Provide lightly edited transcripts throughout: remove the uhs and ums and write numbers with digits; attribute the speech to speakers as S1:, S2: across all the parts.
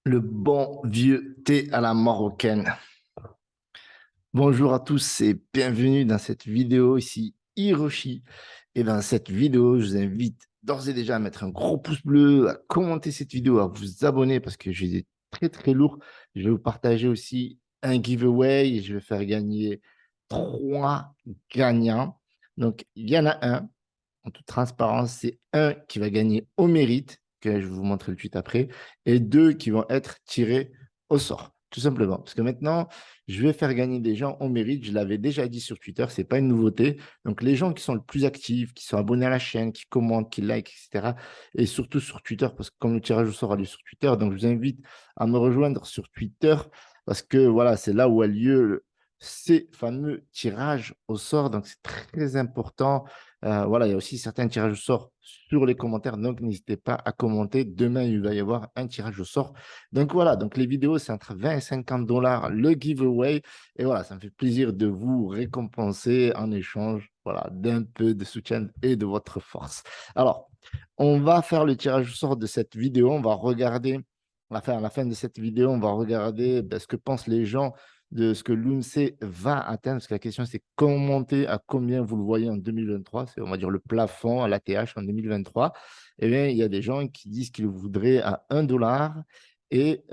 S1: Le bon vieux thé à la marocaine. Bonjour à tous et bienvenue dans cette vidéo ici Hiroshi. Et dans cette vidéo, je vous invite d'ores et déjà à mettre un gros pouce bleu, à commenter cette vidéo, à vous abonner parce que j'ai des très lourd. Je vais vous partager aussi un giveaway et je vais faire gagner 3 gagnants. Donc, il y en a un, en toute transparence, c'est un qui va gagner au mérite, que je vais vous montrer le tweet après, et deux qui vont être tirés au sort, tout simplement. Parce que maintenant, je vais faire gagner des gens au mérite. Je l'avais déjà dit sur Twitter, ce n'est pas une nouveauté. Donc, les gens qui sont le plus actifs, qui sont abonnés à la chaîne, qui commentent, qui likent, etc. Et surtout sur Twitter, parce que comme le tirage au sort a lieu sur Twitter, donc je vous invite à me rejoindre sur Twitter, parce que voilà, c'est là où a lieu ces fameux tirages au sort. Donc, c'est très important. Voilà, il y a aussi certains tirages au sort sur les commentaires, donc n'hésitez pas à commenter. Demain, il va y avoir un tirage au sort. Donc voilà, donc les vidéos, c'est entre 20 et 50 dollars le giveaway. Et voilà, ça me fait plaisir de vous récompenser en échange voilà, d'un peu de soutien et de votre force. Alors, on va faire le tirage au sort de cette vidéo. On va regarder, à la fin de cette vidéo, on va regarder ce que pensent les gens de ce que l'UNC va atteindre, parce que la question c'est comment monter à combien vous le voyez en 2023, c'est on va dire le plafond à l'ATH en 2023. Eh bien, il y a des gens qui disent qu'ils le voudraient à 1 dollar et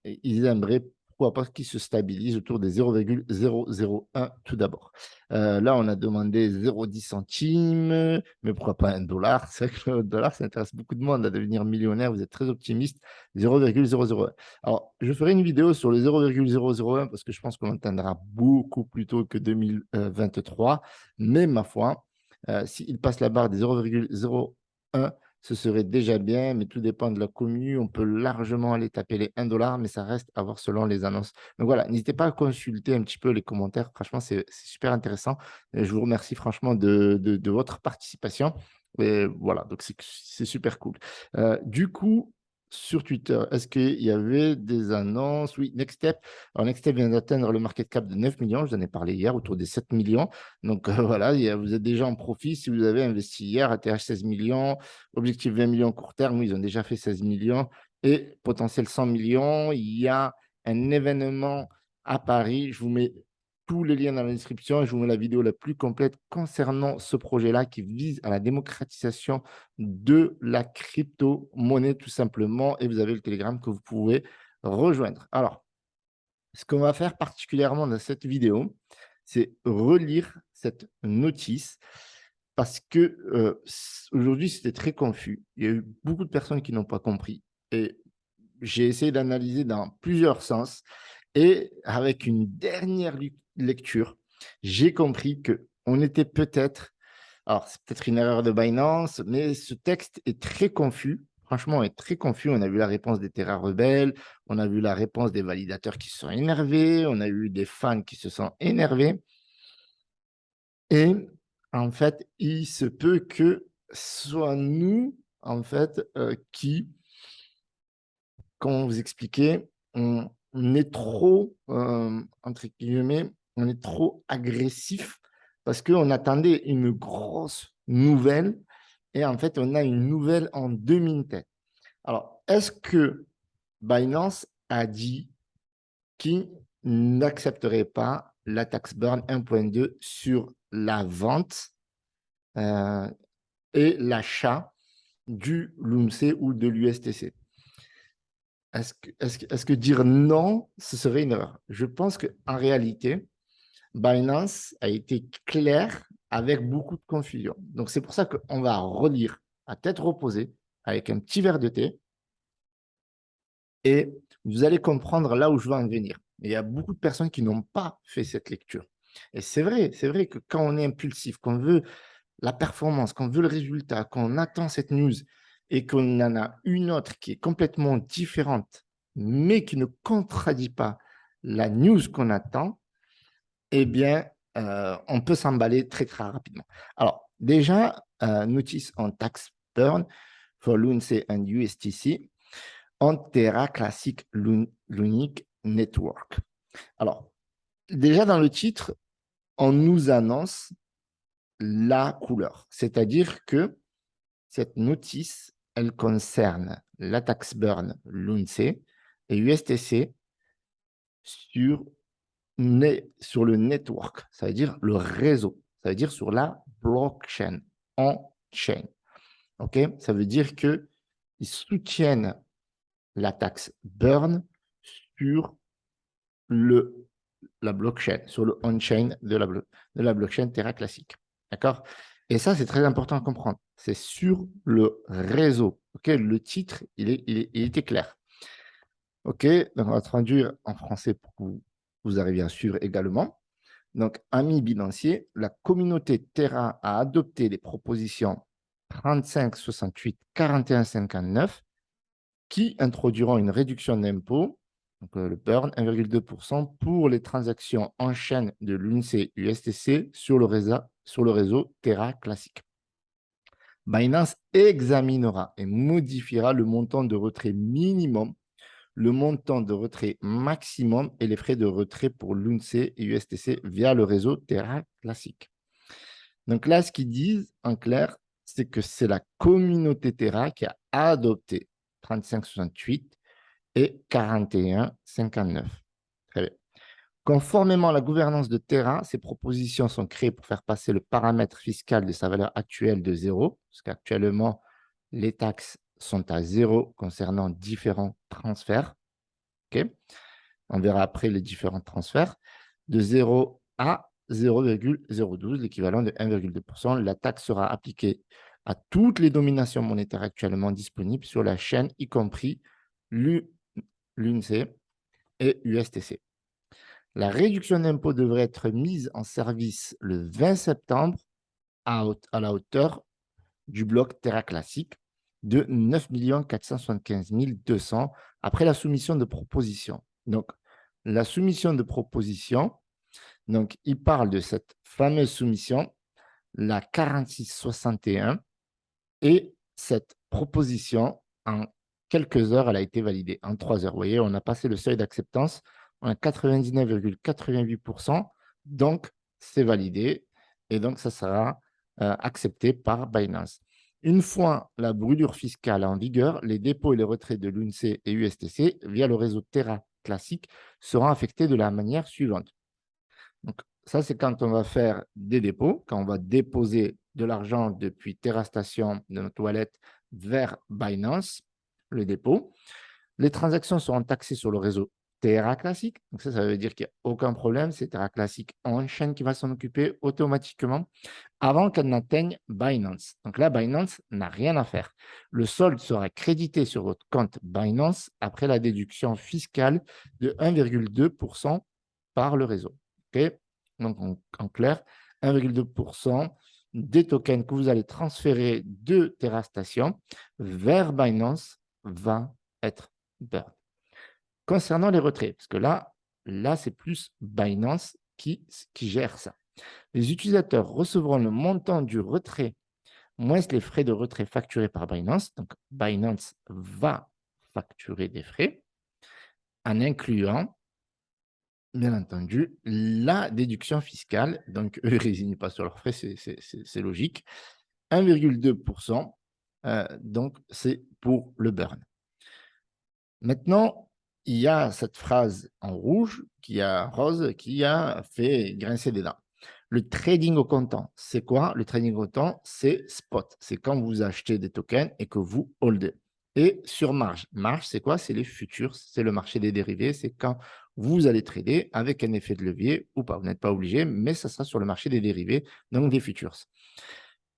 S1: ils aimeraient pourquoi pas qu'il se stabilise autour des 0,001 tout d'abord. Là, on a demandé 0,10 centimes, mais pourquoi pas 1 dollar? C'est vrai que le dollar, ça intéresse beaucoup de monde à devenir millionnaire. Vous êtes très optimiste. 0,001. Alors, je ferai une vidéo sur le 0,001 parce que je pense qu'on atteindra beaucoup plus tôt que 2023. Mais ma foi, s'il passe la barre des 0,01, ce serait déjà bien, mais tout dépend de la commune. On peut largement aller taper les 1 dollar, mais ça reste à voir selon les annonces. Donc voilà, n'hésitez pas à consulter un petit peu les commentaires. Franchement, c'est super intéressant. Et je vous remercie franchement de votre participation. Et voilà, donc c'est super cool. Du coup, sur Twitter, est-ce qu'il y avait des annonces? Oui, Nextstep. Alors, Nextstep vient d'atteindre le market cap de 9 millions. Je vous en ai parlé hier, autour des 7 millions. Donc, voilà, vous êtes déjà en profit. Si vous avez investi hier, ATH 16 millions, objectif 20 millions court terme, ils ont déjà fait 16 millions et potentiel 100 millions. Il y a un événement à Paris. Je vous mets tous les liens dans la description et je vous mets la vidéo la plus complète concernant ce projet-là qui vise à la démocratisation de la crypto-monnaie tout simplement. Et vous avez le Telegram que vous pouvez rejoindre. Alors, ce qu'on va faire particulièrement dans cette vidéo, c'est relire cette notice parce que aujourd'hui, c'était très confus. Il y a eu beaucoup de personnes qui n'ont pas compris. Et j'ai essayé d'analyser dans plusieurs sens. Et avec une dernière lecture, j'ai compris qu'on était peut-être, alors c'est peut-être une erreur de Binance, mais ce texte est très confus. Franchement, est très confus. On a vu la réponse des Terra rebelles, on a vu la réponse des validateurs qui se sont énervés, on a eu des fans qui se sont énervés. Et en fait, il se peut que ce soit nous, en fait, qui, comment vous expliquer, on est trop, entre guillemets, on est trop agressif parce qu'on attendait une grosse nouvelle et en fait, on a une nouvelle en demi-tête. Alors, est-ce que Binance a dit qu'il n'accepterait pas la taxe burn 1.2 sur la vente euh, et l'achat du LUNC ou de l'USTC? Est-ce que dire non, ce serait une erreur? Je pense qu'en réalité, Binance a été clair avec beaucoup de confusion. Donc, c'est pour ça qu'on va relire à tête reposée avec un petit verre de thé et vous allez comprendre là où je veux en venir. Et il y a beaucoup de personnes qui n'ont pas fait cette lecture. Et c'est vrai que quand on est impulsif, qu'on veut la performance, qu'on veut le résultat, qu'on attend cette news et qu'on en a une autre qui est complètement différente, mais qui ne contradit pas la news qu'on attend, eh bien, on peut s'emballer très rapidement. Alors, déjà, notice on tax burn for LUNC and USTC on Terra Classic Lunic Network. Alors, déjà dans le titre, on nous annonce la couleur, c'est-à-dire que cette notice, elle concerne la tax burn LUNC et USTC sur le network, ça veut dire le réseau, ça veut dire sur la blockchain, on-chain. OK? Ça veut dire qu'ils soutiennent la taxe Burn sur la blockchain, sur le on-chain de la blockchain Terra classique. D'accord? Et ça, c'est très important à comprendre. C'est sur le réseau. OK? Le titre, il était clair. OK? Donc, on va traduire en français pour que vous arriviez à suivre également. Donc, amis bilanciers, la communauté Terra a adopté les propositions 35, 68, 41, 59 qui introduiront une réduction d'impôt, donc le burn, 1,2% pour les transactions en chaîne de l'UNC USTC sur le réseau Terra classique. Binance examinera et modifiera le montant de retrait minimum, le montant de retrait maximum et les frais de retrait pour l'UNC et USTC via le réseau Terra classique. Donc là, ce qu'ils disent en clair, c'est que c'est la communauté Terra qui a adopté 3568 et 4159. Très bien. Conformément à la gouvernance de Terra, ces propositions sont créées pour faire passer le paramètre fiscal de sa valeur actuelle de 0, parce qu'actuellement, les taxes sont à 0 concernant différents transferts. Okay. On verra après les différents transferts. De 0 à 0,012, l'équivalent de 1,2%. La taxe sera appliquée à toutes les dominations monétaires actuellement disponibles sur la chaîne, y compris l'UNC et USTC. La réduction d'impôt devrait être mise en service le 20 septembre à la hauteur du bloc Terra classique de 9 475 200 après la soumission de proposition. Donc, la soumission de proposition, donc, il parle de cette fameuse soumission, la 4661, et cette proposition, en quelques heures, elle a été validée, en 3 heures. Vous voyez, on a passé le seuil d'acceptance, on a 99,88%, donc c'est validé, et donc ça sera accepté par Binance. Une fois la brûlure fiscale en vigueur, les dépôts et les retraits de l'UNC et USTC via le réseau Terra classique seront affectés de la manière suivante. Donc, ça, c'est quand on va faire des dépôts, quand on va déposer de l'argent depuis Terra Station de notre wallet vers Binance, le dépôt. Les transactions seront taxées sur le réseau Terra Classic. Donc, ça veut dire qu'il n'y a aucun problème. C'est Terra Classic on-chain qui va s'en occuper automatiquement avant qu'elle n'atteigne Binance. Donc là, Binance n'a rien à faire. Le solde sera crédité sur votre compte Binance après la déduction fiscale de 1,2% par le réseau. Okay. Donc, en clair, 1,2% des tokens que vous allez transférer de Terra Station vers Binance va être burn. Concernant les retraits, parce que là c'est plus Binance qui gère ça. Les utilisateurs recevront le montant du retrait moins les frais de retrait facturés par Binance. Donc, Binance va facturer des frais en incluant, bien entendu, la déduction fiscale. Donc, eux, ils ne résignent pas sur leurs frais, c'est logique. 1,2%, donc c'est pour le burn. Maintenant, il y a cette phrase en rouge, rose, qui a fait grincer des dents. Le trading au comptant, c'est quoi? Le trading au comptant, c'est spot. C'est quand vous achetez des tokens et que vous holdez. Et sur marge. Marge, c'est quoi? C'est les futurs, c'est le marché des dérivés. C'est quand vous allez trader avec un effet de levier ou pas. Vous n'êtes pas obligé, mais ça sera sur le marché des dérivés, donc des futurs.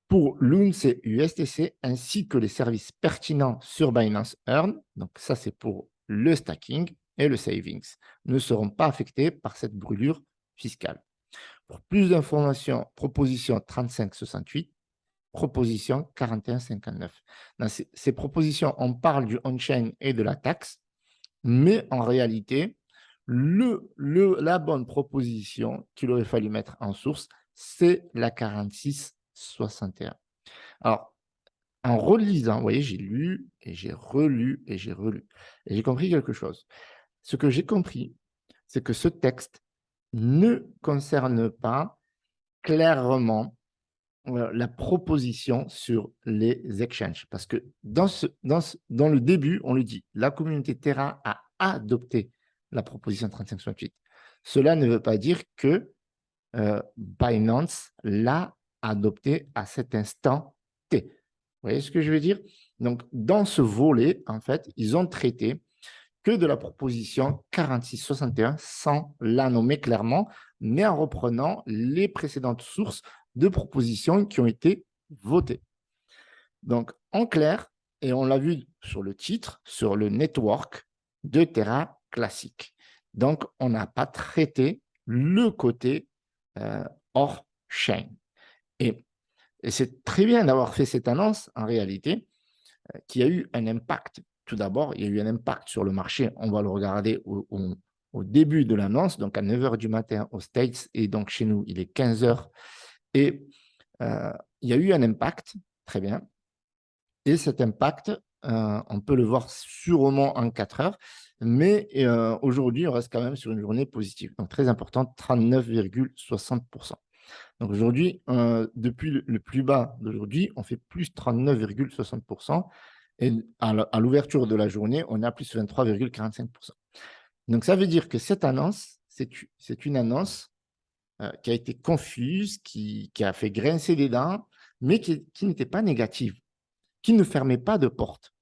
S1: Pour l'UNC USTC ainsi que les services pertinents sur Binance Earn, donc ça c'est pour le stacking et le savings, ne seront pas affectés par cette brûlure fiscale. Pour plus d'informations, proposition 3568, proposition 4159. Dans ces propositions, on parle du on-chain et de la taxe, mais en réalité, la bonne proposition qu'il aurait fallu mettre en source, c'est la 4661. Alors, en relisant, vous voyez, j'ai lu et j'ai relu et j'ai relu. Et j'ai compris quelque chose. Ce que j'ai compris, c'est que ce texte ne concerne pas clairement la proposition sur les exchanges. Parce que dans le début, on le dit, la communauté Terra a adopté la proposition 3568. Cela ne veut pas dire que Binance l'a adopté à cet instant T. Vous voyez ce que je veux dire? Donc, dans ce volet, en fait, ils ont traité que de la proposition 4661 sans la nommer clairement, mais en reprenant les précédentes sources de propositions qui ont été votées. Donc, en clair, et on l'a vu sur le titre, sur le network de Terra classique. Donc, on n'a pas traité le côté hors chain. Et c'est très bien d'avoir fait cette annonce, en réalité, qui a eu un impact. Tout d'abord, il y a eu un impact sur le marché. On va le regarder au début de l'annonce, donc à 9 h du matin aux States, et donc chez nous, il est 15 h. Et il y a eu un impact, très bien. Et cet impact, on peut le voir sûrement en 4 heures, mais aujourd'hui, on reste quand même sur une journée positive. Donc, très importante, 39,60%. Donc, aujourd'hui, depuis le plus bas d'aujourd'hui, on fait plus 39,60%. Et à l'ouverture de la journée, on a plus 23,45%. Donc, ça veut dire que cette annonce, c'est une annonce qui a été confuse, qui a fait grincer les dents, mais qui n'était pas négative, qui ne fermait pas de porte.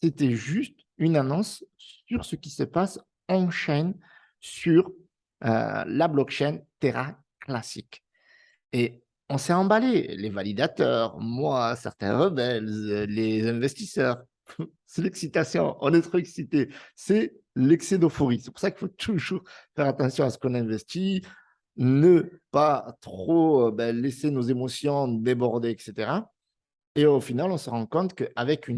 S1: C'était juste une annonce sur ce qui se passe on-chain sur la blockchain Terra classique. Et on s'est emballé, les validateurs, moi, certains rebelles, les investisseurs. C'est l'excitation, on est trop excités. C'est l'excès d'euphorie. C'est pour ça qu'il faut toujours faire attention à ce qu'on investit, ne pas trop laisser nos émotions déborder, etc. Et au final, on se rend compte qu'avec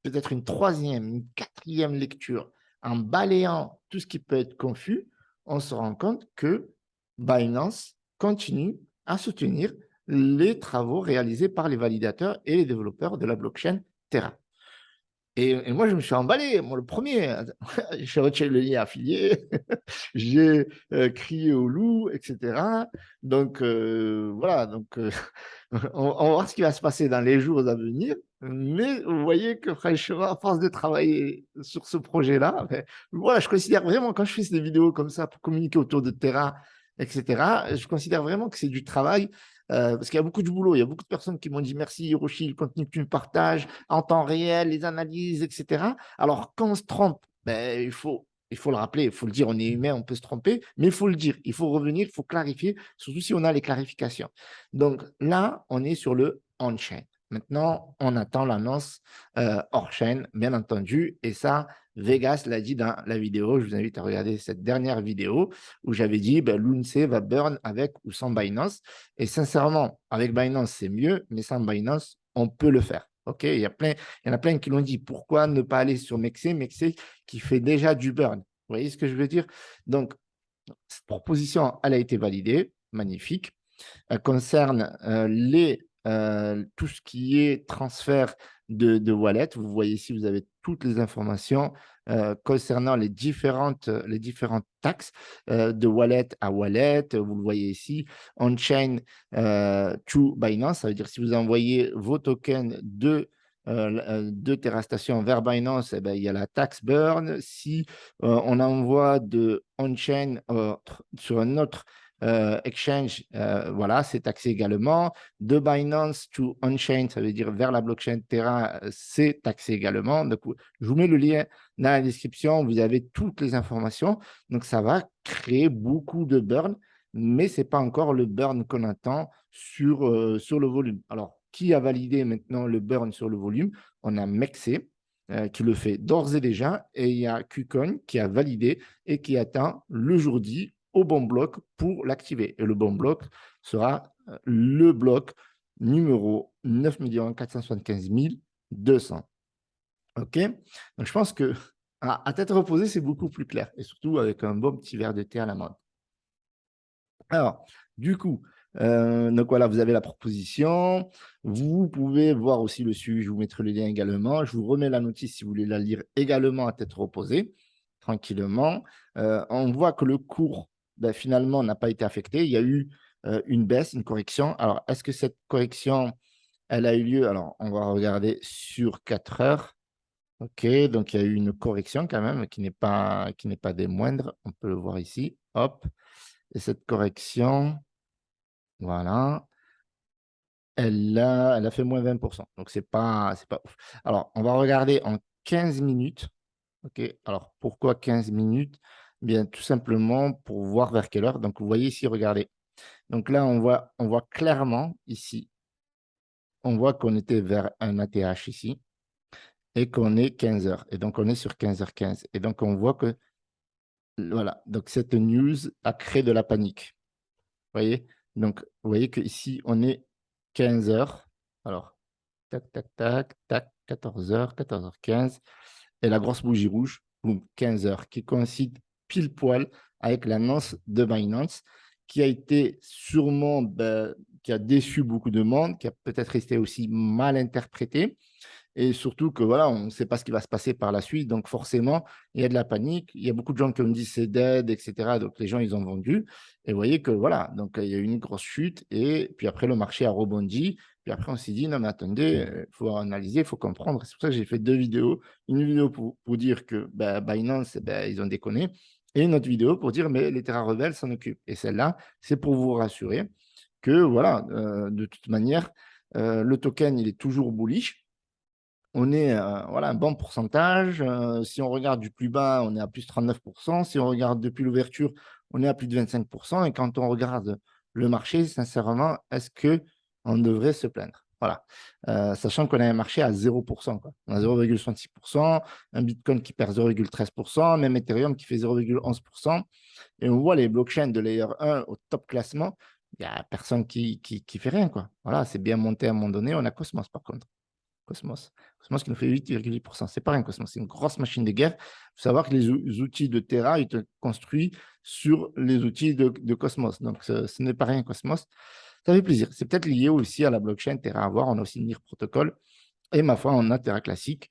S1: peut-être une troisième, une quatrième lecture, en balayant tout ce qui peut être confus, on se rend compte que Binance continue à soutenir les travaux réalisés par les validateurs et les développeurs de la blockchain Terra. Et moi, je me suis emballé, moi le premier. J'ai retiré le lien affilié, j'ai crié au loup, etc. Donc, voilà, donc, on va voir ce qui va se passer dans les jours à venir. Mais vous voyez que franchement, à force de travailler sur ce projet-là, voilà, je considère vraiment, quand je fais ces vidéos comme ça pour communiquer autour de Terra, etc., je considère vraiment que c'est du travail. Parce qu'il y a beaucoup de boulot, il y a beaucoup de personnes qui m'ont dit merci Hiroshi, le contenu que tu me partages en temps réel, les analyses, etc. Alors, quand on se trompe, il faut le rappeler, il faut le dire, on est humain, on peut se tromper, mais il faut le dire, il faut revenir, il faut clarifier, surtout si on a les clarifications. Donc là, on est sur le on-chain. Maintenant, on attend l'annonce hors-chain, bien entendu, et ça, Vegas l'a dit dans la vidéo. Je vous invite à regarder cette dernière vidéo où j'avais dit l'UNC va burn avec ou sans Binance. Et sincèrement, avec Binance, c'est mieux, mais sans Binance, on peut le faire. OK, il y en a plein qui l'ont dit. Pourquoi ne pas aller sur Mexe qui fait déjà du burn? Vous voyez ce que je veux dire? Donc, cette proposition, elle a été validée. Magnifique. Elle concerne tout ce qui est transfert de wallet. Vous voyez ici, vous avez toutes les informations concernant les différentes taxes de wallet à wallet. Vous le voyez ici, on-chain to Binance. Ça veut dire si vous envoyez vos tokens de TerraStation vers Binance, eh ben, il y a la taxe burn. Si on envoie de on-chain sur un autre exchange, voilà, c'est taxé également. De Binance to on-chain, ça veut dire vers la blockchain Terra, c'est taxé également. Donc, je vous mets le lien dans la description, vous avez toutes les informations. Donc, ça va créer beaucoup de burn, mais ce n'est pas encore le burn qu'on attend sur le volume. Alors, qui a validé maintenant le burn sur le volume? On a Mexe qui le fait d'ores et déjà, et il y a KuCoin qui a validé et qui attend le jour dit au bon bloc pour l'activer. Et le bon bloc sera le bloc numéro 9 475 200. OK? Donc, je pense que à tête reposée, c'est beaucoup plus clair. Et surtout avec un bon petit verre de thé à la menthe. Alors, du coup, donc voilà, vous avez la proposition. Vous pouvez voir aussi le suivi. Je vous mettrai le lien également. Je vous remets la notice si vous voulez la lire également à tête reposée, tranquillement. On voit que le cours, finalement, n'a pas été affecté. Il y a eu une baisse, une correction. Alors, est-ce que cette correction, elle a eu lieu? Alors, on va regarder sur 4 heures. OK, donc il y a eu une correction quand même qui n'est pas des moindres. On peut le voir ici. Hop. Et cette correction, voilà, elle a fait moins 20%. Donc, c'est pas ouf. Alors, on va regarder en 15 minutes. OK. Alors, pourquoi 15 minutes? Bien, tout simplement pour voir vers quelle heure. Donc, vous voyez ici, regardez. Donc là, on voit clairement ici, on voit qu'on était vers un ATH ici et qu'on est 15 heures. Et donc, on est sur 15h15. Et donc, on voit que, voilà, donc cette news a créé de la panique. Vous voyez? Donc, vous voyez qu'ici, on est 15 heures. Alors, tac, tac, tac, tac, 14 heures, 14h15. Et la grosse bougie rouge, boum, 15 heures, qui coïncide pile poil avec l'annonce de Binance, qui a été sûrement, ben, qui a déçu beaucoup de monde, qui a peut-être été aussi mal interprété. Et surtout que voilà, on ne sait pas ce qui va se passer par la suite. Donc forcément, il y a de la panique. Il y a beaucoup de gens qui me disent c'est dead, etc. Donc les gens, ils ont vendu. Et vous voyez que voilà, donc il y a eu une grosse chute. Et puis après, le marché a rebondi. Puis après, on s'est dit, non, mais attendez, il faut analyser, il faut comprendre. C'est pour ça que j'ai fait deux vidéos. Une vidéo pour dire que ben, Binance, ben, ils ont déconné. Et une autre vidéo pour dire, mais les Terra rebelles s'en occupent. Et celle-là, c'est pour vous rassurer que voilà, de toute manière, le token, il est toujours bullish. On est voilà, un bon pourcentage. Si on regarde du plus bas, on est à plus 39%. Si on regarde depuis l'ouverture, on est à plus de 25%. Et quand on regarde le marché, sincèrement, est-ce qu'on devrait se plaindre? Voilà. Sachant qu'on a un marché à 0%, quoi. On a 0,66%, un Bitcoin qui perd 0,13%, même Ethereum qui fait 0,11%. Et on voit les blockchains de Layer 1 au top classement, il n'y a personne qui fait rien, quoi. Voilà, c'est bien monté à un moment donné. On a Cosmos, par contre. Cosmos. Cosmos qui nous fait 8,8%. C'est pas un Cosmos, c'est une grosse machine de guerre. Il faut savoir que les outils de Terra, ils sont construits sur les outils de Cosmos. Donc, ce n'est pas rien, Cosmos. Ça fait plaisir. C'est peut-être lié aussi à la blockchain Terra à voir. On a aussi NIR Protocol. Et ma foi, on a Terra Classic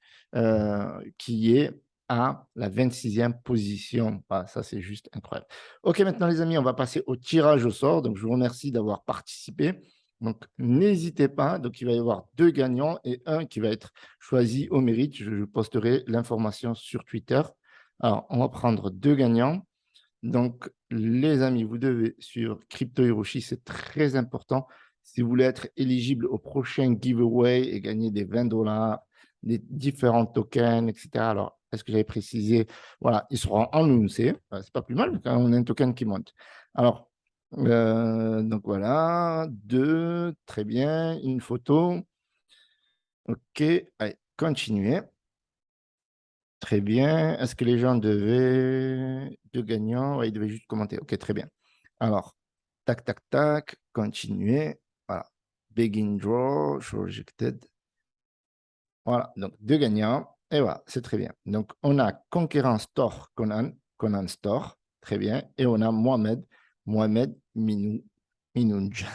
S1: qui est à la 26e position. Ah, ça, c'est juste incroyable. OK, maintenant, les amis, on va passer au tirage au sort. Donc, je vous remercie d'avoir participé. Donc, n'hésitez pas. Donc, il va y avoir deux gagnants et un qui va être choisi au mérite. Je posterai l'information sur Twitter. Alors, on va prendre deux gagnants. Donc, les amis, vous devez suivre Crypto Hiroshi, c'est très important. Si vous voulez être éligible au prochain giveaway et gagner des 20 $, des différents tokens, etc. Alors, est-ce que j'avais précisé? Voilà, ils seront annoncés. C'est pas plus mal quand on a un token qui monte. Alors, donc voilà, deux, très bien, une photo. OK, allez, continuez. Très bien. Est-ce que les gens devaient, deux gagnants, ouais, ils devaient juste commenter. OK, très bien. Alors, tac, tac, tac, continuer. Voilà. Begin draw, show rejected. Voilà, donc deux gagnants. Et voilà, c'est très bien. Donc, on a Conquérant Store, Conan, Conan Store. Très bien. Et on a Mohamed, Mohamed Minou, Minounj.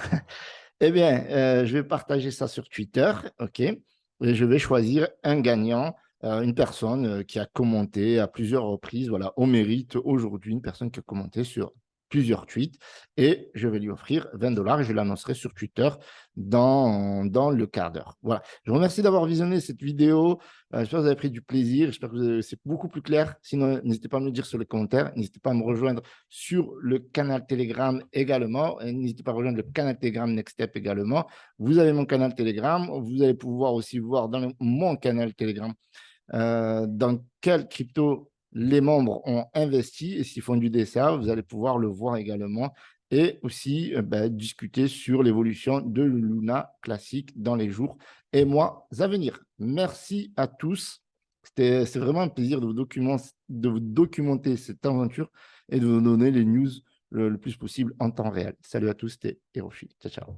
S1: Eh bien, je vais partager ça sur Twitter, OK? Et je vais choisir un gagnant, une personne qui a commenté à plusieurs reprises, voilà, au mérite aujourd'hui, une personne qui a commenté sur plusieurs tweets, et je vais lui offrir 20 $ et je l'annoncerai sur Twitter dans le quart d'heure. Voilà. Je vous remercie d'avoir visionné cette vidéo. J'espère que vous avez pris du plaisir. J'espère que c'est beaucoup plus clair. Sinon, n'hésitez pas à me le dire sur les commentaires. N'hésitez pas à me rejoindre sur le canal Telegram également. Et n'hésitez pas à rejoindre le canal Telegram Next Step également. Vous avez mon canal Telegram. Vous allez pouvoir aussi voir dans mon canal Telegram dans quelle crypto les membres ont investi et s'ils font du DCA, vous allez pouvoir le voir également et aussi discuter sur l'évolution de Luna classique dans les jours et mois à venir. Merci à tous. C'est vraiment un plaisir de vous documenter cette aventure et de vous donner les news le plus possible en temps réel. Salut à tous, c'était Hiroshi. Ciao, ciao.